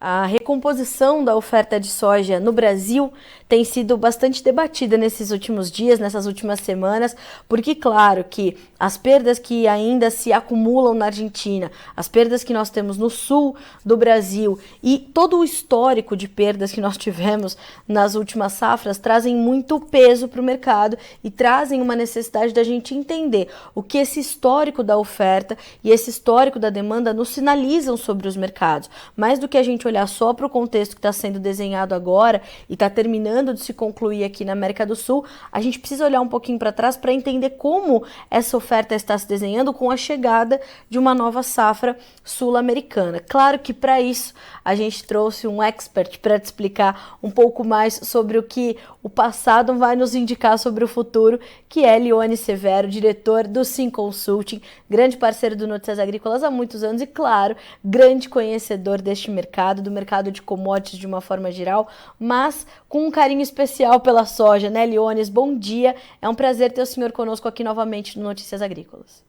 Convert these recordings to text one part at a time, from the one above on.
A recomposição da oferta de soja no Brasil tem sido bastante debatida nesses últimos dias, nessas últimas semanas, porque, claro, que as perdas que ainda se acumulam na Argentina, as perdas que nós temos no sul do Brasil e todo o histórico de perdas que nós tivemos nas últimas safras trazem muito peso para o mercado e trazem uma necessidade da gente entender o que esse histórico da oferta e esse histórico da demanda nos sinalizam sobre os mercados. Mais do que a gente olhar só para o contexto que está sendo desenhado agora e está terminando de se concluir aqui na América do Sul, a gente precisa olhar um pouquinho para trás para entender como essa oferta está se desenhando com a chegada de uma nova safra sul-americana. Claro que para isso a gente trouxe um expert para te explicar um pouco mais sobre o que o passado vai nos indicar sobre o futuro, que é Lione Severo, diretor do Sim Consulting, grande parceiro do Notícias Agrícolas há muitos anos e, claro, grande conhecedor deste mercado, do mercado de commodities de uma forma geral, mas com um carinho especial pela soja, né, Liones? Bom dia, é um prazer ter o senhor conosco aqui novamente no Notícias Agrícolas.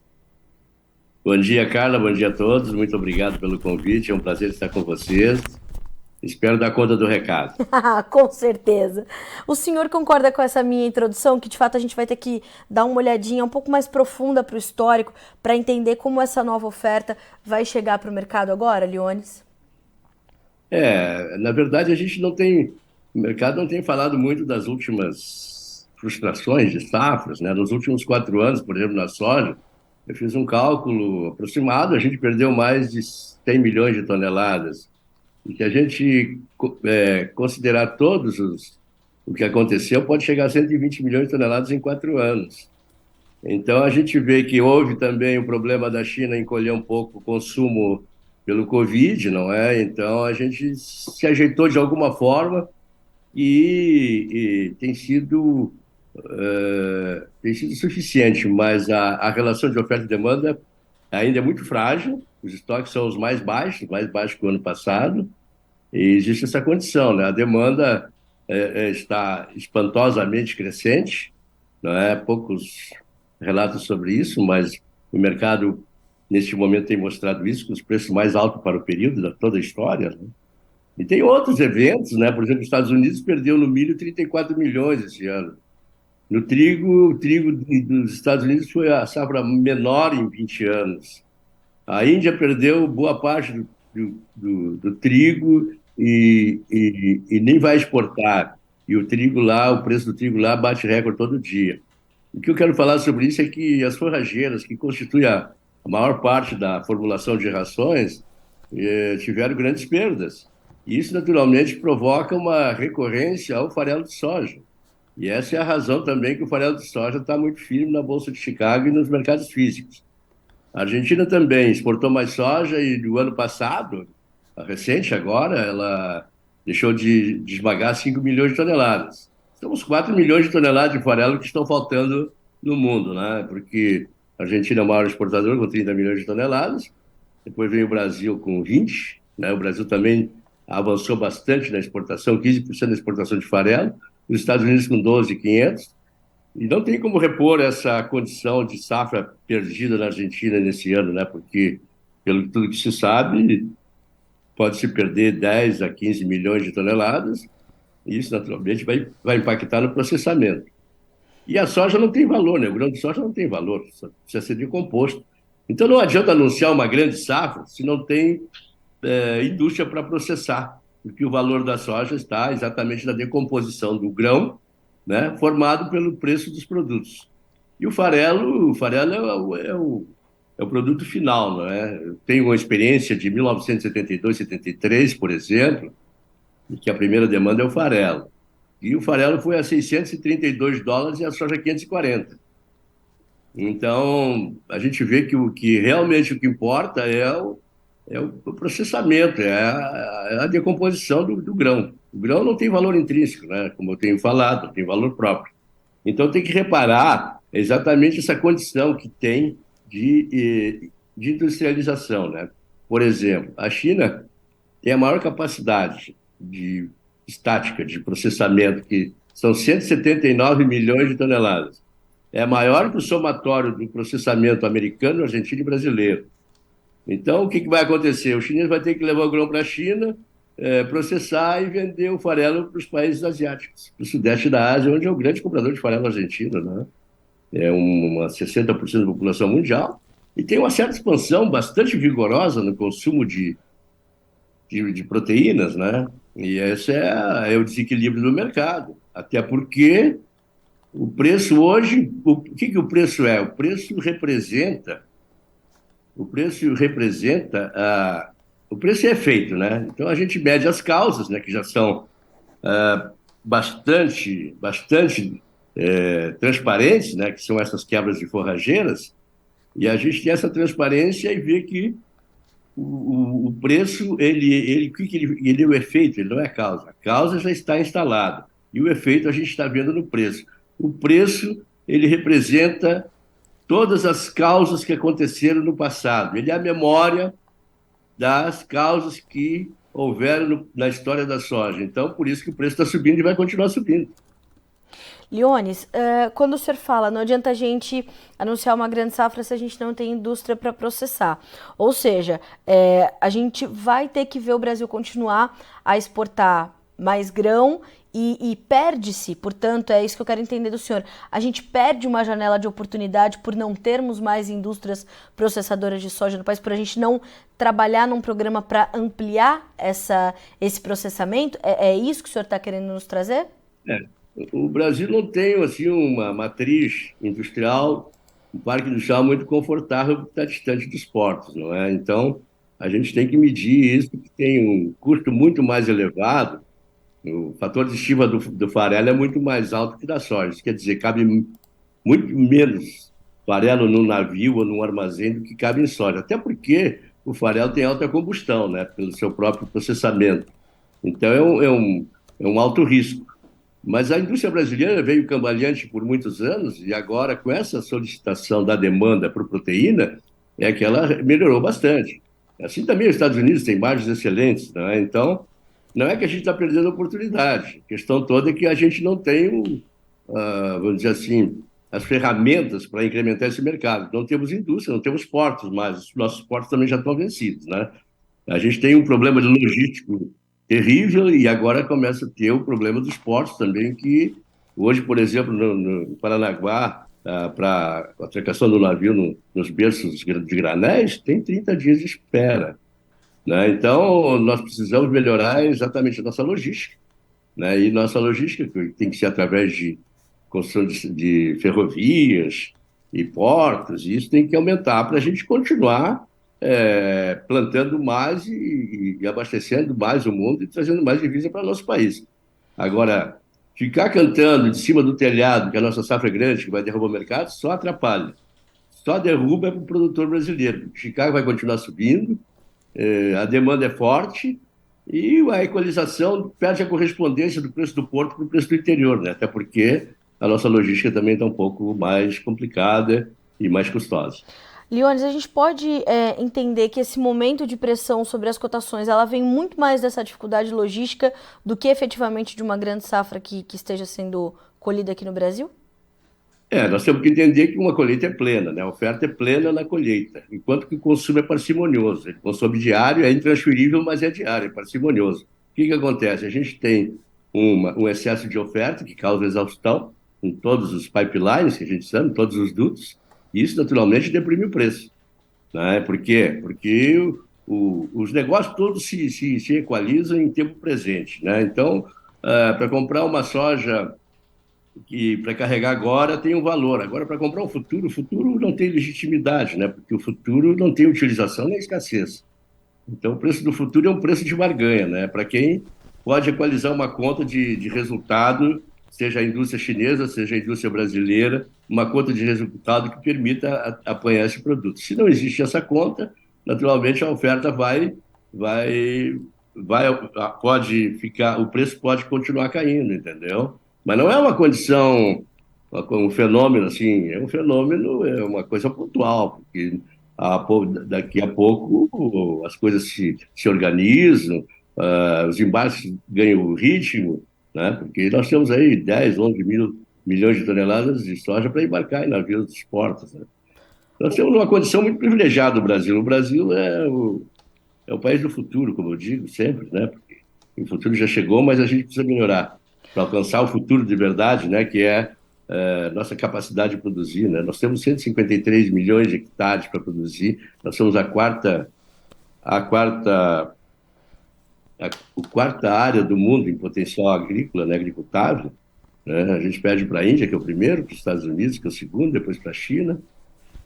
Bom dia, Carla. Bom dia a todos. Muito obrigado pelo convite. É um prazer estar com vocês. Espero dar conta do recado. Com certeza. O senhor concorda com essa minha introdução, que de fato a gente vai ter que dar uma olhadinha um pouco mais profunda para o histórico, para entender como essa nova oferta vai chegar para o mercado agora, Liones? Na verdade, a gente não tem, o mercado não tem falado muito das últimas frustrações de safras, né? Nos últimos 4 anos, por exemplo, na soja, eu fiz um cálculo aproximado, a gente perdeu mais de 100 milhões de toneladas. E que a gente considerar o que aconteceu, pode chegar a 120 milhões de toneladas em 4 anos. Então, a gente vê que houve também o problema da China encolher um pouco o consumo pelo Covid, não é? Então, a gente se ajeitou de alguma forma e tem sido suficiente, mas a relação de oferta e demanda ainda é muito frágil, os estoques são os mais baixos que o ano passado, e existe essa condição, né? A demanda está espantosamente crescente, não é? Poucos relatos sobre isso, mas o mercado, neste momento, tem mostrado isso, com os preços mais altos para o período da toda a história, né? E tem outros eventos, né? Por exemplo, os Estados Unidos perdeu no milho 34 milhões esse ano. No trigo, dos Estados Unidos foi a safra menor em 20 anos. A Índia perdeu boa parte do trigo e nem vai exportar. E o trigo lá, o preço do trigo lá bate recorde todo dia. O que eu quero falar sobre isso é que as forrageiras, que constituem a maior parte da formulação de rações, tiveram grandes perdas. E isso, naturalmente, provoca uma recorrência ao farelo de soja. E essa é a razão também que o farelo de soja está muito firme na Bolsa de Chicago e nos mercados físicos. A Argentina também exportou mais soja e no ano passado, a recente agora, ela deixou de esmagar 5 milhões de toneladas. Estamos 4 milhões de toneladas de farelo que estão faltando no mundo, né? Porque a Argentina é o maior exportador com 30 milhões de toneladas, depois vem o Brasil com 20, né? O Brasil também avançou bastante na exportação, 15% da exportação de farelo, os Estados Unidos com 12.500, e não tem como repor essa condição de safra perdida na Argentina nesse ano, né? Porque, pelo tudo que se sabe, pode-se perder 10 a 15 milhões de toneladas, e isso, naturalmente, vai impactar no processamento. E a soja não tem valor, né? O grão de soja não tem valor, só precisa ser decomposto. Então, não adianta anunciar uma grande safra se não tem indústria para processar, porque o valor da soja está exatamente na decomposição do grão, né, formado pelo preço dos produtos. E o farelo é o produto final, não é? Eu tenho uma experiência de 1972, 73, por exemplo, em que a primeira demanda é o farelo. E o farelo foi a US$ 632 e a soja 540. Então, a gente vê que realmente o que importa é o processamento, é a decomposição do grão. O grão não tem valor intrínseco, né? Como eu tenho falado, tem valor próprio. Então tem que reparar exatamente essa condição que tem de industrialização, né? Por exemplo, a China tem a maior capacidade de estática de processamento, que são 179 milhões de toneladas. É maior que o somatório do processamento americano, argentino e brasileiro. Então, o que vai acontecer? O chinês vai ter que levar o grão para a China, processar e vender o farelo para os países asiáticos, para o sudeste da Ásia, onde é o grande comprador de farelo argentino, né? É uma 60% da população mundial, e tem uma certa expansão bastante vigorosa no consumo de proteínas, né? E esse é o desequilíbrio do mercado. Até porque o preço hoje, o que o preço é? O preço é feito, né? Então a gente mede as causas, né? Que já são bastante transparentes, né? Que são essas quebras de forrageiras, e a gente tem essa transparência e vê que o preço, ele é o efeito, ele não é a causa. A causa já está instalada. E o efeito a gente está vendo no preço. O preço, ele representa todas as causas que aconteceram no passado. Ele é a memória das causas que houveram na história da soja. Então, por isso que o preço está subindo e vai continuar subindo. Leones, quando o senhor fala, não adianta a gente anunciar uma grande safra se a gente não tem indústria para processar. Ou seja, a gente vai ter que ver o Brasil continuar a exportar mais grão e perde-se, portanto, é isso que eu quero entender do senhor. A gente perde uma janela de oportunidade por não termos mais indústrias processadoras de soja no país, por a gente não trabalhar num programa para ampliar esse processamento? É isso que o senhor está querendo nos trazer? É. O Brasil não tem assim uma matriz industrial, um parque industrial muito confortável porque está distante dos portos, não é? Então, a gente tem que medir isso, que tem um custo muito mais elevado. O fator de estima do farelo é muito mais alto que da soja. Isso quer dizer, cabe muito menos farelo num navio ou num armazém do que cabe em soja. Até porque o farelo tem alta combustão, né? Pelo seu próprio processamento. Então, é um alto risco. Mas a indústria brasileira veio cambaleante por muitos anos e agora, com essa solicitação da demanda por proteína, é que ela melhorou bastante. Assim também os Estados Unidos têm margens excelentes, não é? Então, não é que a gente está perdendo a oportunidade. A questão toda é que a gente não tem, vamos dizer assim, as ferramentas para incrementar esse mercado. Não temos indústria, não temos portos, mas os nossos portos também já estão vencidos, né? A gente tem um problema de logístico terrível e agora começa a ter o problema dos portos também, que hoje, por exemplo, no Paranaguá, para a atracação do navio nos berços de Granéis, tem 30 dias de espera, né? Então, nós precisamos melhorar exatamente a nossa logística, né? E nossa logística que tem que ser através de construção de ferrovias e portos, e isso tem que aumentar para a gente continuar plantando mais e abastecendo mais o mundo e trazendo mais divisa para o nosso país. Agora, ficar cantando de cima do telhado que a nossa safra é grande, que vai derrubar o mercado, só atrapalha. Só derruba para o produtor brasileiro. Chicago vai continuar subindo, a demanda é forte e a equalização perde a correspondência do preço do porto para o preço do interior, né? Até porque a nossa logística também está um pouco mais complicada e mais custosa. Leones, a gente pode entender que esse momento de pressão sobre as cotações, ela vem muito mais dessa dificuldade logística do que efetivamente de uma grande safra que esteja sendo colhida aqui no Brasil? Nós temos que entender que uma colheita é plena, né? A oferta é plena na colheita, enquanto que o consumo é parcimonioso. Ele consome diário, é intransferível, mas é diário, é parcimonioso. O que acontece? A gente tem um excesso de oferta que causa exaustão em todos os pipelines, que a gente chama, todos os dutos, e isso naturalmente deprime o preço, né? Por quê? Porque os negócios todos se equalizam em tempo presente, né? Então, para comprar uma soja que para carregar agora tem um valor. Agora, para comprar o futuro não tem legitimidade, né? Porque o futuro não tem utilização nem escassez. Então, o preço do futuro é um preço de barganha, né? Para quem pode equalizar uma conta de resultado, seja a indústria chinesa, seja a indústria brasileira, uma conta de resultado que permita apanhar esse produto. Se não existe essa conta, naturalmente a oferta pode ficar, o preço pode continuar caindo, entendeu? Mas não é uma condição, um fenômeno assim, é um fenômeno, é uma coisa pontual, porque daqui a pouco as coisas se organizam, os embarques ganham ritmo, né? Porque nós temos aí 10, 11 mil milhões de toneladas de soja para embarcar em navios dos portos, né? Nós temos uma condição muito privilegiada no Brasil. O Brasil é o país do futuro, como eu digo sempre, né? O futuro já chegou, mas a gente precisa melhorar para alcançar o futuro de verdade, né? Que é nossa capacidade de produzir, né? Nós temos 153 milhões de hectares para produzir. Nós somos a quarta, a quarta área do mundo em potencial agrícola, né? Agricultável, né? A gente perde para a Índia, que é o primeiro, para os Estados Unidos, que é o segundo, depois para a China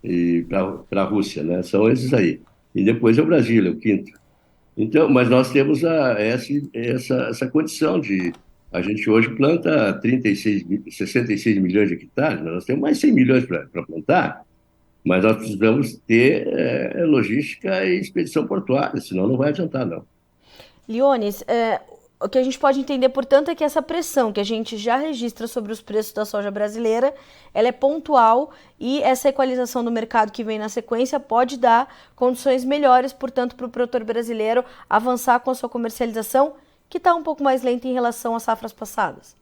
e para a Rússia, né? São esses aí. E depois é o Brasil, é o quinto. Então, mas nós temos essa condição de. A gente hoje planta 66 milhões de hectares, né? Nós temos mais 100 milhões para plantar, mas nós precisamos ter logística e expedição portuária, senão não vai adiantar, não. Leones, o que a gente pode entender, portanto, é que essa pressão que a gente já registra sobre os preços da soja brasileira, ela é pontual e essa equalização do mercado que vem na sequência pode dar condições melhores, portanto, para o produtor brasileiro avançar com a sua comercialização, que está um pouco mais lenta em relação às safras passadas.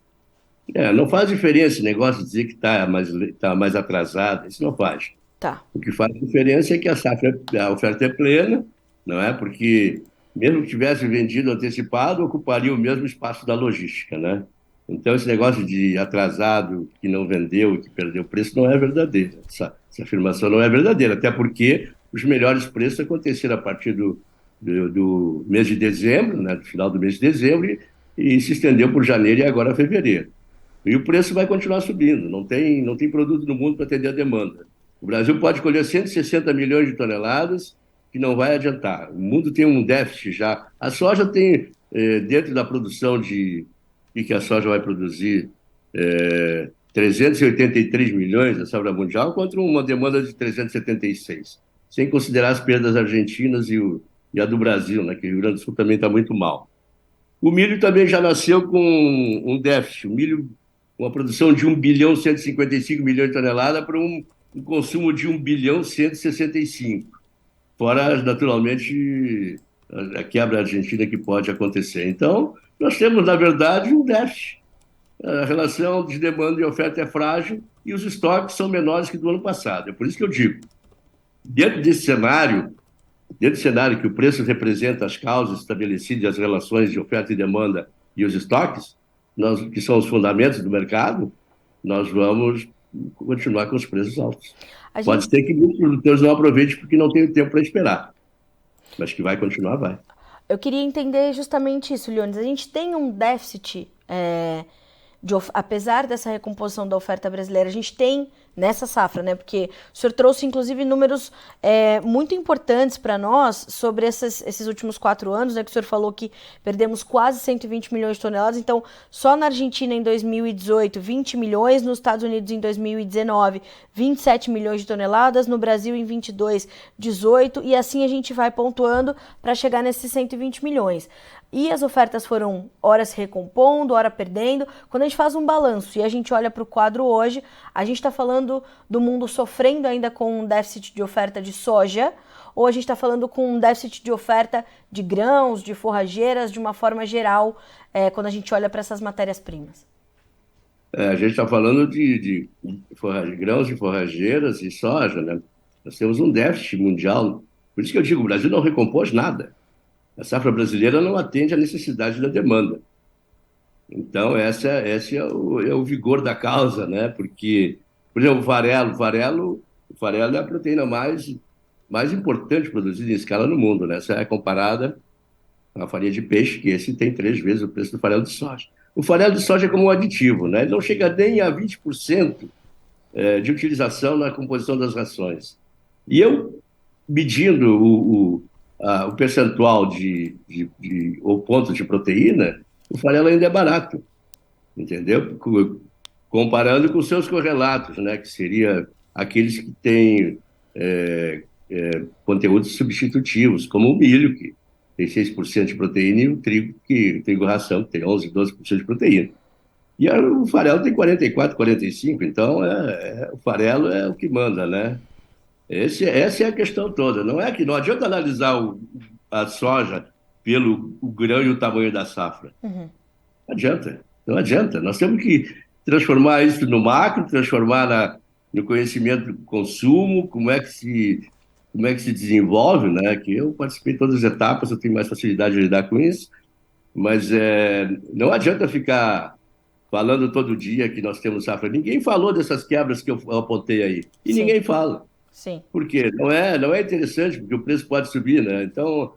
Não faz diferença esse negócio de dizer que tá mais atrasado, isso não faz. Tá. O que faz diferença é que a oferta é plena, não é? Porque mesmo que tivesse vendido antecipado, ocuparia o mesmo espaço da logística, né? Então, esse negócio de atrasado que não vendeu e que perdeu preço não é verdadeiro. Essa afirmação não é verdadeira, até porque os melhores preços aconteceram a partir do mês de dezembro, né? Do final do mês de dezembro, e se estendeu por janeiro e agora fevereiro. E o preço vai continuar subindo, não tem produto no mundo para atender a demanda. O Brasil pode colher 160 milhões de toneladas, que não vai adiantar. O mundo tem um déficit já. A soja tem, dentro da produção que a soja vai produzir, 383 milhões da safra mundial contra uma demanda de 376, sem considerar as perdas argentinas e a do Brasil, né, que o Rio Grande do Sul também está muito mal. O milho também já nasceu com um déficit. O milho, uma produção de 1 bilhão 155 milhões de toneladas para um consumo de 1 bilhão 165. Fora, naturalmente, a quebra argentina que pode acontecer. Então, nós temos, na verdade, um déficit. A relação de demanda e oferta é frágil e os estoques são menores que do ano passado. É por isso que eu digo, dentro desse cenário, que o preço representa as causas estabelecidas e as relações de oferta e demanda e os estoques, que são os fundamentos do mercado, nós vamos continuar com os preços altos. Pode ser que muitos produtores não aproveitem porque não tem tempo para esperar, mas que vai continuar, vai. Eu queria entender justamente isso, Leones. A gente tem um déficit, apesar dessa recomposição da oferta brasileira, a gente tem nessa safra, né? Porque o senhor trouxe, inclusive, números muito importantes para nós sobre esses últimos 4 anos, né? Que o senhor falou que perdemos quase 120 milhões de toneladas. Então, só na Argentina em 2018, 20 milhões, nos Estados Unidos em 2019, 27 milhões de toneladas, no Brasil em 22, 18, e assim a gente vai pontuando para chegar nesses 120 milhões. E as ofertas foram ora se recompondo, ora perdendo. Quando a gente faz um balanço e a gente olha para o quadro hoje, a gente está falando do mundo sofrendo ainda com um déficit de oferta de soja, ou a gente está falando com um déficit de oferta de grãos, de forrageiras, de uma forma geral, quando a gente olha para essas matérias-primas? A gente está falando de grãos e forrageiras e soja, né? Nós temos um déficit mundial. Por isso que eu digo, o Brasil não recompôs nada. A safra brasileira não atende à necessidade da demanda. Então, esse é o vigor da causa, né? Porque, por exemplo, o farelo é a proteína mais importante produzida em escala no mundo, né? Essa é comparada à farinha de peixe, que esse tem 3 vezes o preço do farelo de soja. O farelo de soja é como um aditivo, né? Ele não chega nem a 20% de utilização na composição das rações. E eu, medindo o percentual ou ponto de proteína, o farelo ainda é barato, entendeu? Comparando com seus correlatos, né? Que seria aqueles que têm conteúdos substitutivos, como o milho, que tem 6% de proteína, e o trigo ração, que tem 11, 12% de proteína. E o farelo tem 44, 45%, então o farelo é o que manda, né? Essa é a questão toda. Não adianta analisar a soja pelo o grão e o tamanho da safra. Uhum. Não adianta. Nós temos que transformar isso no macro, transformar no conhecimento do consumo, como é que se desenvolve, né? Que eu participei de todas as etapas, eu tenho mais facilidade de lidar com isso. Mas não adianta ficar falando todo dia que nós temos safra. Ninguém falou dessas quebras que eu apontei aí. E Sim, ninguém fala. sim. Por quê? Não é interessante, porque o preço pode subir, né? Então,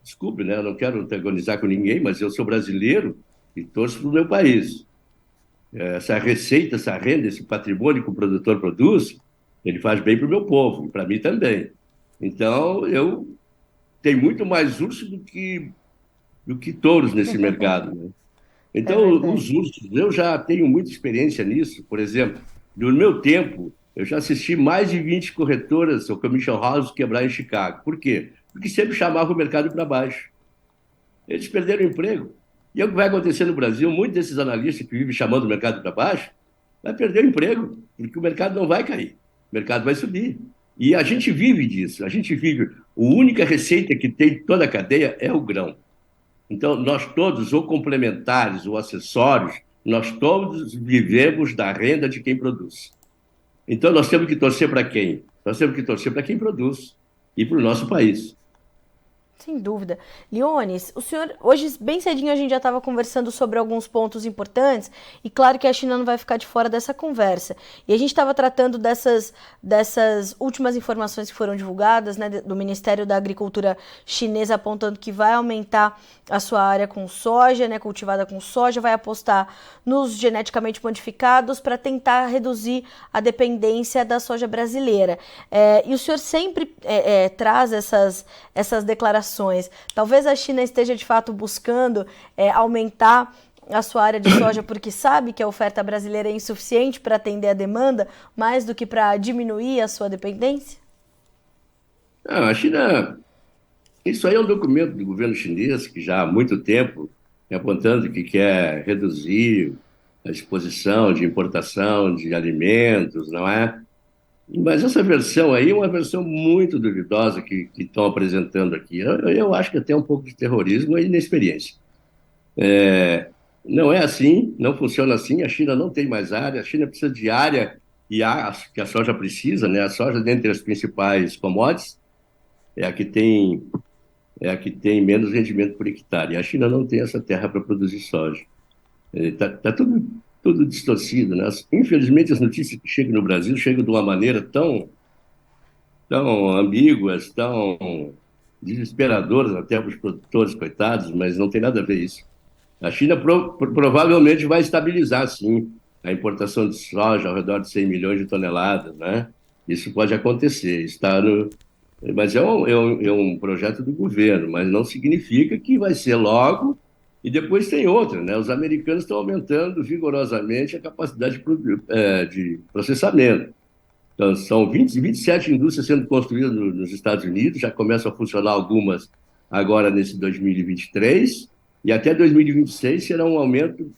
desculpe, né? Eu não quero antagonizar com ninguém, mas eu sou brasileiro e torço para o meu país. Essa receita, essa renda, esse patrimônio que o produtor produz, ele faz bem para o meu povo, e para mim também. Então, eu tenho muito mais urso do que touros nesse mercado, né? É Então, os verdade. ursos, eu já tenho muita experiência nisso. Por exemplo, no meu tempo, eu já assisti mais de 20 corretoras ou commission houses quebrar em Chicago. Por quê? Porque sempre chamava o mercado para baixo. Eles perderam o emprego. E é o que vai acontecer no Brasil, muitos desses analistas que vivem chamando o mercado para baixo, vai perder o emprego, porque o mercado não vai cair, o mercado vai subir. E a gente vive disso, a gente vive. A única receita que tem toda a cadeia é o grão. Então, nós todos, ou complementares ou acessórios, nós todos vivemos da renda de quem produz. Então, nós temos que torcer para quem? Nós temos que torcer para quem produz e para o nosso país. Sem dúvida. Leones, o senhor, hoje bem cedinho a gente já estava conversando sobre alguns pontos importantes e claro que a China não vai ficar de fora dessa conversa. E a gente estava tratando dessas últimas informações que foram divulgadas, né, do Ministério da Agricultura chinesa apontando que vai aumentar a sua área com soja, né, cultivada com soja, vai apostar nos geneticamente modificados para tentar reduzir a dependência da soja brasileira. E o senhor sempre traz essas declarações. Talvez a China esteja de fato buscando aumentar a sua área de soja porque sabe que a oferta brasileira é insuficiente para atender a demanda, mais do que para diminuir a sua dependência? Não, a China, isso aí é um documento do governo chinês que já há muito tempo vem apontando que quer reduzir a exposição de importação de alimentos, não é? Mas essa versão aí é uma versão muito duvidosa que estão apresentando aqui. Eu acho que até um pouco de terrorismo e inexperiência. Não é assim, não funciona assim. A China não tem mais área, a China precisa de área que a soja precisa, né? A soja, dentre as principais commodities, é a que tem, é a que tem menos rendimento por hectare. E a China não tem essa terra para produzir soja. Tá tudo distorcido, né? Infelizmente, as notícias que chegam no Brasil chegam de uma maneira tão ambíguas, tão desesperadoras até para os produtores, coitados, mas não tem nada a ver isso. A China provavelmente vai estabilizar, sim, a importação de soja ao redor de 100 milhões de toneladas, né? Isso pode acontecer, mas é um projeto do governo, mas não significa que vai ser logo. E depois tem outra, né? Os americanos estão aumentando vigorosamente a capacidade de processamento. Então, são 27 indústrias sendo construídas nos Estados Unidos, já começam a funcionar algumas agora nesse 2023, e até 2026 será um aumento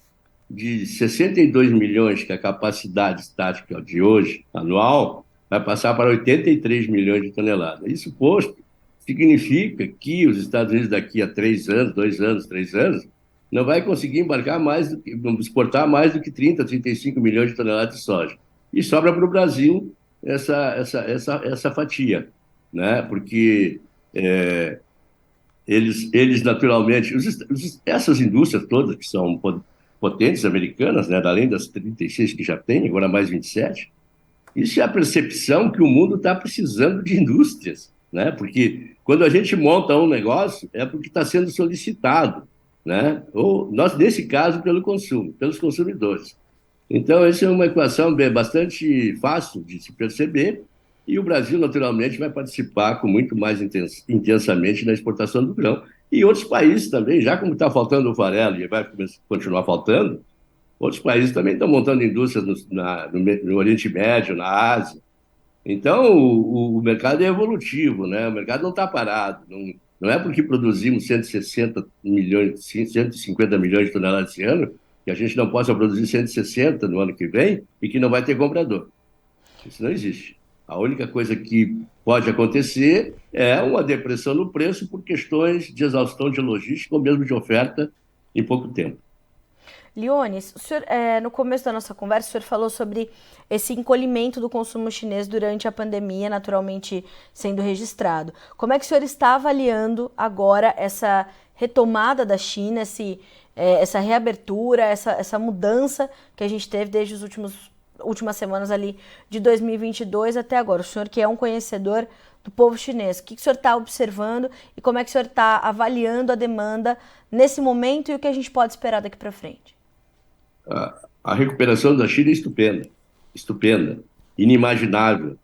de 62 milhões, que é a capacidade estática de hoje, anual, vai passar para 83 milhões de toneladas. Isso posto, significa que os Estados Unidos daqui a 3 anos, 2 anos, 3 anos, não vai conseguir exportar mais do que 30, 35 milhões de toneladas de soja. E sobra para o Brasil essa fatia, né? Porque eles naturalmente, essas indústrias todas que são potentes americanas, né? Além das 36 que já tem, agora mais 27, isso é a percepção que o mundo está precisando de indústrias, né? Porque quando a gente monta um negócio, é porque está sendo solicitado, né? Ou, nós, nesse caso, pelos consumidores. Então, essa é uma equação bastante fácil de se perceber, e o Brasil, naturalmente, vai participar com muito mais intensamente na exportação do grão. E outros países também, já como está faltando o farelo e vai continuar faltando, outros países também estão montando indústrias no Oriente Médio, na Ásia. Então, o mercado é evolutivo, né? O mercado não está parado. Não é porque produzimos 160 milhões, 150 milhões de toneladas esse ano, que a gente não possa produzir 160 no ano que vem e que não vai ter comprador. Isso não existe. A única coisa que pode acontecer é uma depressão no preço por questões de exaustão de logística ou mesmo de oferta em pouco tempo. Leones, o senhor, no começo da nossa conversa, o senhor falou sobre esse encolhimento do consumo chinês durante a pandemia, naturalmente sendo registrado. Como é que o senhor está avaliando agora essa retomada da China, essa reabertura, essa mudança que a gente teve desde as últimas semanas ali de 2022 até agora? O senhor que é um conhecedor do povo chinês, o que o senhor está observando e como é que o senhor está avaliando a demanda nesse momento e o que a gente pode esperar daqui para frente? A recuperação da China é estupenda, estupenda, inimaginável.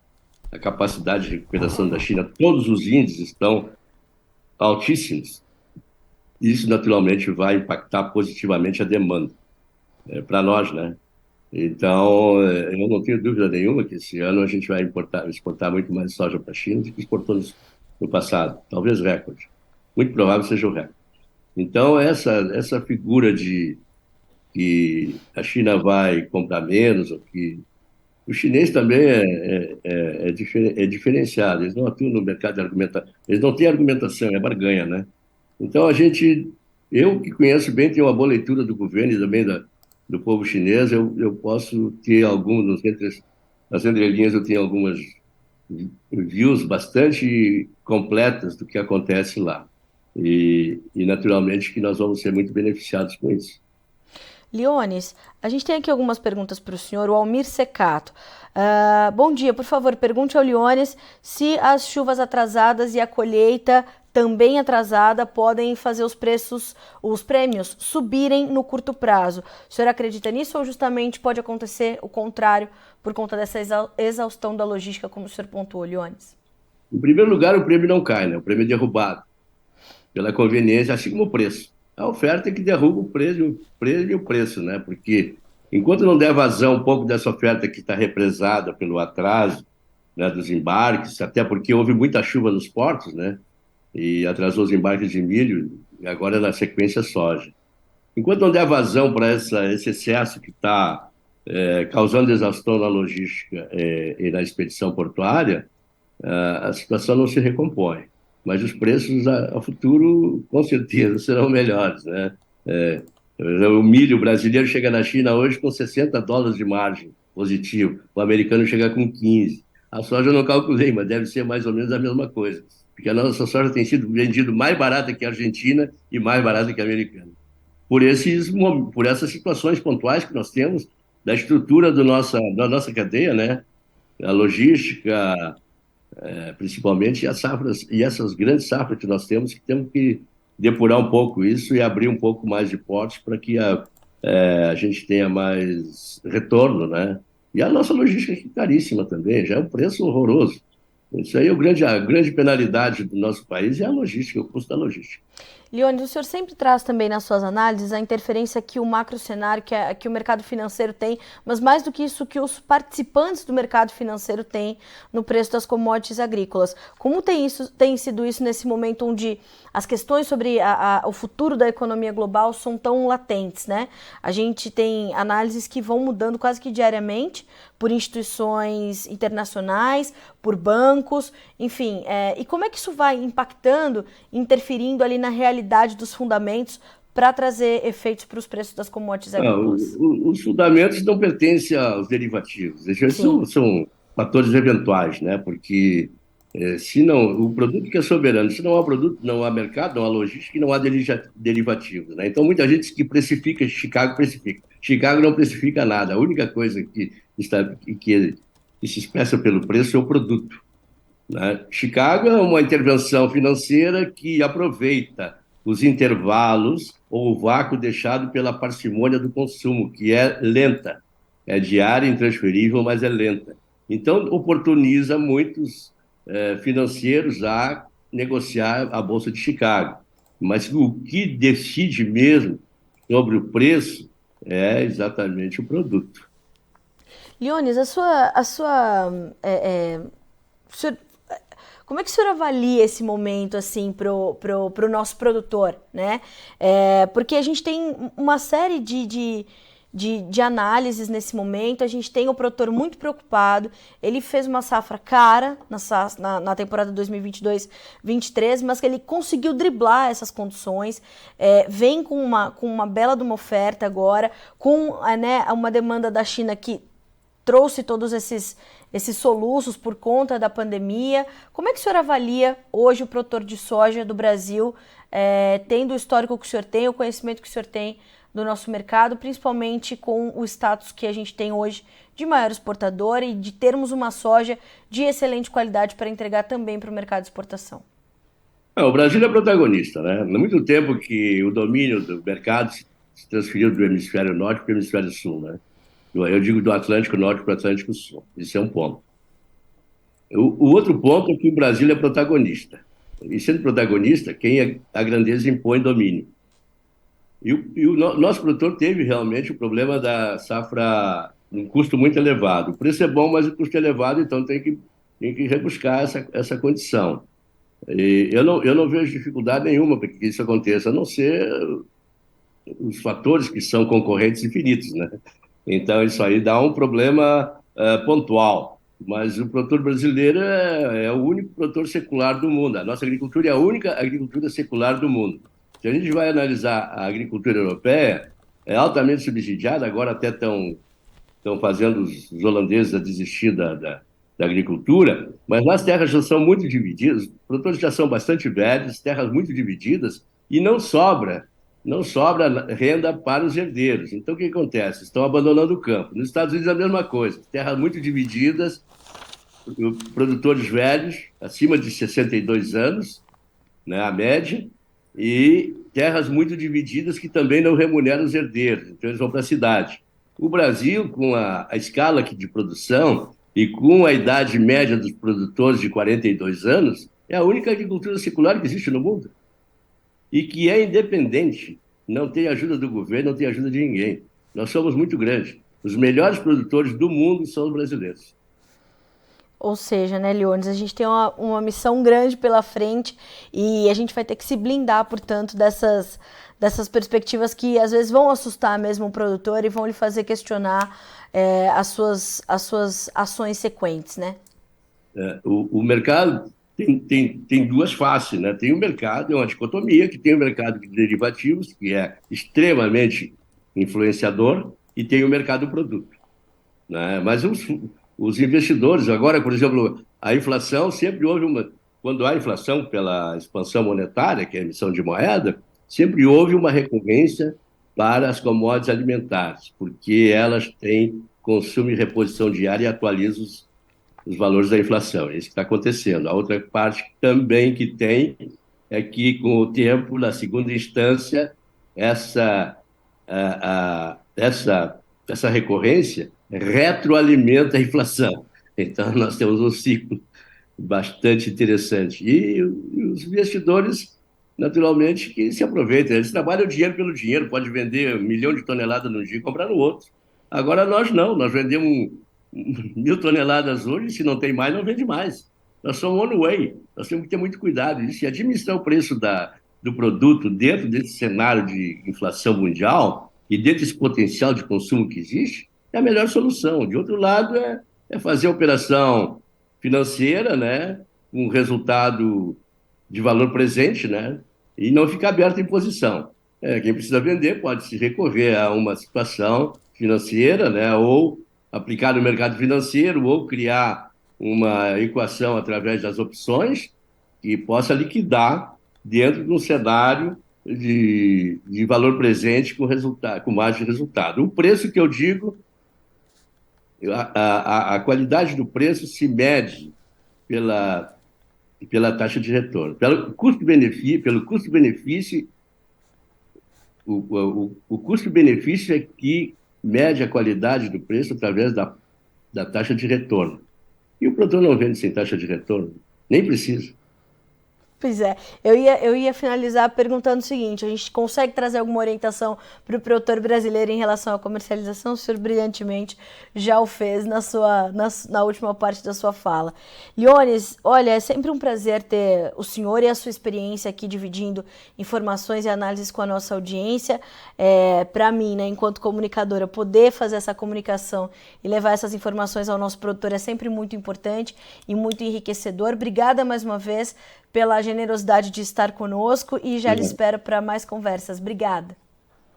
A capacidade de recuperação da China, todos os índices estão altíssimos. Isso, naturalmente, vai impactar positivamente a demanda para nós, né? Então, eu não tenho dúvida nenhuma que esse ano a gente vai exportar muito mais soja para a China do que exportou no passado. Talvez recorde. Muito provável seja o recorde. Então, essa figura de que a China vai comprar menos, ou que o chinês também é diferenciado. Eles não atuam no mercado de argumentação. Eles não têm argumentação, é barganha, né? Então, eu que conheço bem, tenho uma boa leitura do governo e também do povo chinês, eu posso ter alguns, nas entrelinhas eu tenho algumas views bastante completas do que acontece lá. E naturalmente que nós vamos ser muito beneficiados com isso. Leones, a gente tem aqui algumas perguntas para o senhor, o Almir Secato. Bom dia, por favor, pergunte ao Leones se as chuvas atrasadas e a colheita também atrasada podem fazer os prêmios subirem no curto prazo. O senhor acredita nisso ou justamente pode acontecer o contrário por conta dessa exaustão da logística, como o senhor pontuou, Leones? Em primeiro lugar, o prêmio não cai, né? O prêmio é derrubado pela conveniência, assim como o preço. A oferta é que derruba o preço, né? Porque enquanto não der vazão um pouco dessa oferta que está represada pelo atraso, né, dos embarques, até porque houve muita chuva nos portos, né? E atrasou os embarques de milho, e agora na sequência soja. Enquanto não der vazão para esse excesso que está causando exaustão na logística e na expedição portuária, a situação não se recompõe. Mas os preços a futuro, com certeza, serão melhores, né? O milho brasileiro chega na China hoje com $60 de margem positivo, o americano chega com 15. A soja eu não calculei, mas deve ser mais ou menos a mesma coisa, porque a nossa soja tem sido vendida mais barata que a Argentina e mais barata que a americana. Por essas situações pontuais que nós temos da estrutura da nossa cadeia, né? A logística, principalmente, e essas grandes safras que nós temos que depurar um pouco isso e abrir um pouco mais de portos para que a gente tenha mais retorno, né? E a nossa logística é caríssima também, já é um preço horroroso. Isso aí é a grande penalidade do nosso país é a logística, o custo da logística. Leones, o senhor sempre traz também nas suas análises a interferência que o macro cenário, que o mercado financeiro tem, mas mais do que isso, que os participantes do mercado financeiro têm no preço das commodities agrícolas. Como tem sido isso nesse momento onde as questões sobre o futuro da economia global são tão latentes, né? A gente tem análises que vão mudando quase que diariamente por instituições internacionais, por bancos, enfim. E como é que isso vai impactando, interferindo ali na realidade dos fundamentos para trazer efeitos para os preços das commodities agrícolas? Os fundamentos não pertencem aos derivativos. Eles são fatores eventuais, né? Porque se não, o produto que é soberano, se não há produto, não há mercado, não há logística e não há derivativos, né? Então, muita gente que precifica, Chicago precifica. Chicago não precifica nada. A única coisa que se expressa pelo preço é o produto, né? Chicago é uma intervenção financeira que aproveita os intervalos ou o vácuo deixado pela parcimônia do consumo, que é lenta, é diária, intransferível, mas é lenta. Então, oportuniza muitos financeiros a negociar a Bolsa de Chicago. Mas o que decide mesmo sobre o preço é exatamente o produto. Leones, como é que o senhor avalia esse momento assim pro nosso produtor, né? Porque a gente tem uma série de de análises nesse momento. A gente tem o produtor muito preocupado. Ele fez uma safra cara na temporada 2022-23, mas que ele conseguiu driblar essas condições. Vem com uma bela de uma oferta agora, com uma demanda da China que trouxe todos esses soluços por conta da pandemia. Como é que o senhor avalia hoje o produtor de soja do Brasil, tendo o histórico que o senhor tem, o conhecimento que o senhor tem do nosso mercado, principalmente com o status que a gente tem hoje de maior exportador e de termos uma soja de excelente qualidade para entregar também para o mercado de exportação? O Brasil é protagonista, né? Há muito tempo que o domínio do mercado se transferiu do hemisfério norte para o hemisfério sul, né? Eu digo do Atlântico Norte para o Atlântico Sul. Isso é um ponto. O outro ponto é que o Brasil é protagonista. E sendo protagonista, a grandeza impõe domínio. Nosso produtor teve realmente o problema da safra, um custo muito elevado. O preço é bom, mas o custo é elevado, então tem que rebuscar essa condição. E eu não vejo dificuldade nenhuma para que isso aconteça, a não ser os fatores que são concorrentes infinitos, né? Então, isso aí dá um problema pontual. Mas o produtor brasileiro é o único produtor secular do mundo. A nossa agricultura é a única agricultura secular do mundo. Se a gente vai analisar a agricultura europeia, é altamente subsidiada, agora até estão fazendo os holandeses a desistir da agricultura, mas lá as terras já são muito divididas, os produtores já são bastante velhos, terras muito divididas, e não sobra renda para os herdeiros. Então, o que acontece? Estão abandonando o campo. Nos Estados Unidos é a mesma coisa, terras muito divididas, produtores velhos, acima de 62 anos, né, a média, e terras muito divididas que também não remuneram os herdeiros, então eles vão para a cidade. O Brasil, com a escala de produção e com a idade média dos produtores de 42 anos, é a única agricultura secular que existe no mundo e que é independente, não tem ajuda do governo, não tem ajuda de ninguém. Nós somos muito grandes. Os melhores produtores do mundo são os brasileiros. Ou seja, né, Leônidas, a gente tem uma missão grande pela frente e a gente vai ter que se blindar, portanto, dessas perspectivas que às vezes vão assustar mesmo o produtor e vão lhe fazer questionar as suas ações sequentes, né? O mercado tem duas faces, né? Tem o mercado, é uma dicotomia, que tem o mercado de derivativos, que é extremamente influenciador, e tem o mercado produto, né? Mas os investidores, agora, por exemplo, a inflação sempre houve quando há inflação pela expansão monetária, que é a emissão de moeda, sempre houve uma recorrência para as commodities alimentares, porque elas têm consumo e reposição diária e atualizam os valores da inflação. É isso que está acontecendo. A outra parte também que tem é que, com o tempo, na segunda instância, essa recorrência retroalimenta a inflação. Então, nós temos um ciclo bastante interessante. E os investidores, naturalmente, que se aproveitam. Eles trabalham o dinheiro pelo dinheiro, pode vender 1 milhão de toneladas num dia e comprar no outro. Agora, nós não, nós vendemos 1.000 toneladas hoje, se não tem mais, não vende mais. Nós somos one way, nós temos que ter muito cuidado. E se administrar o preço do produto dentro desse cenário de inflação mundial e dentro desse potencial de consumo que existe, é a melhor solução. De outro lado, é fazer a operação financeira, né, um resultado de valor presente, né, e não ficar aberto em posição. Quem precisa vender pode se recorrer a uma situação financeira, né, ou aplicar no mercado financeiro, ou criar uma equação através das opções que possa liquidar dentro de um cenário de valor presente com margem de resultado. O preço que eu digo, a qualidade do preço se mede pela taxa de retorno. Pelo custo-benefício, o custo-benefício é que mede a qualidade do preço através da taxa de retorno. E o produtor não vende sem taxa de retorno, nem precisa. Pois é, eu ia finalizar perguntando o seguinte: a gente consegue trazer alguma orientação para o produtor brasileiro em relação à comercialização? O senhor brilhantemente já o fez na última parte da sua fala. Leones, olha, é sempre um prazer ter o senhor e a sua experiência aqui dividindo informações e análises com a nossa audiência. Para mim, né, enquanto comunicadora, poder fazer essa comunicação e levar essas informações ao nosso produtor é sempre muito importante e muito enriquecedor. Obrigada mais uma vez pela generosidade de estar conosco e já lhe espero para mais conversas. Obrigada.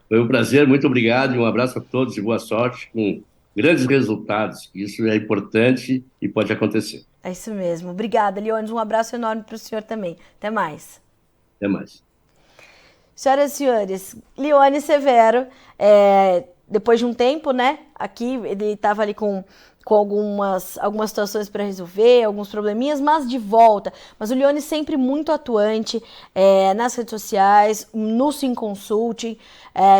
Foi um prazer, muito obrigado e um abraço a todos e boa sorte com grandes resultados. Isso é importante e pode acontecer. É isso mesmo. Obrigada, Leones. Um abraço enorme para o senhor também. Até mais. Até mais. Senhoras e senhores, Leone Severo, depois de um tempo, né, aqui ele estava ali com algumas situações para resolver, alguns probleminhas, mas de volta. Mas o Leone sempre muito atuante nas redes sociais, no Sim Consulting.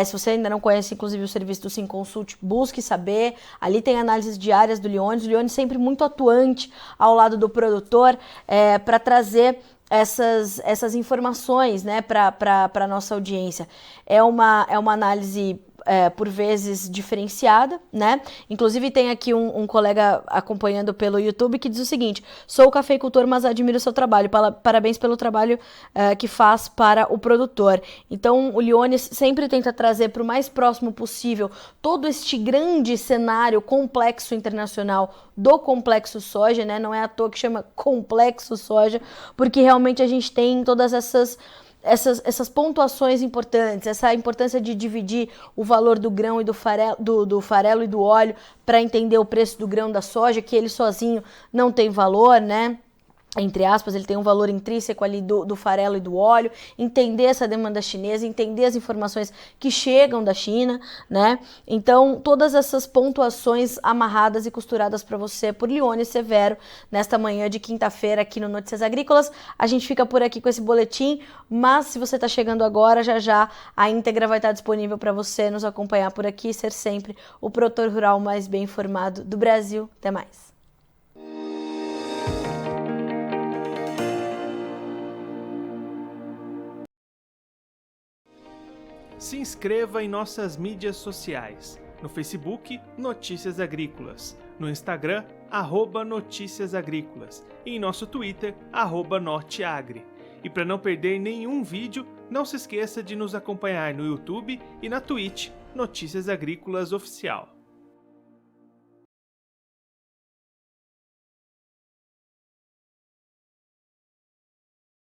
Se você ainda não conhece, inclusive, o serviço do Sim Consult, busque saber. Ali tem análises diárias do Leone. O Leone sempre muito atuante ao lado do produtor para trazer essas informações, né, para a nossa audiência. É uma análise por vezes diferenciada, né? Inclusive tem aqui um colega acompanhando pelo YouTube que diz o seguinte: sou cafeicultor, mas admiro o seu trabalho. Parabéns pelo trabalho que faz para o produtor. Então o Leones sempre tenta trazer para o mais próximo possível todo este grande cenário complexo internacional do complexo soja, né? Não é à toa que chama complexo soja, porque realmente a gente tem todas essas pontuações importantes, essa importância de dividir o valor do grão e do farelo e do óleo para entender o preço do grão da soja, que ele sozinho não tem valor, né? Entre aspas, ele tem um valor intrínseco ali do farelo e do óleo, entender essa demanda chinesa, entender as informações que chegam da China, né? Então, todas essas pontuações amarradas e costuradas para você por Leone Severo, nesta manhã de quinta-feira aqui no Notícias Agrícolas. A gente fica por aqui com esse boletim, mas se você está chegando agora, já a íntegra vai estar disponível para você nos acompanhar por aqui e ser sempre o produtor rural mais bem informado do Brasil. Até mais. Se inscreva em nossas mídias sociais. No Facebook, Notícias Agrícolas. No Instagram, @Notícias Agrícolas. E em nosso Twitter, @Norteagri. E para não perder nenhum vídeo, não se esqueça de nos acompanhar no YouTube e na Twitch, Notícias Agrícolas Oficial.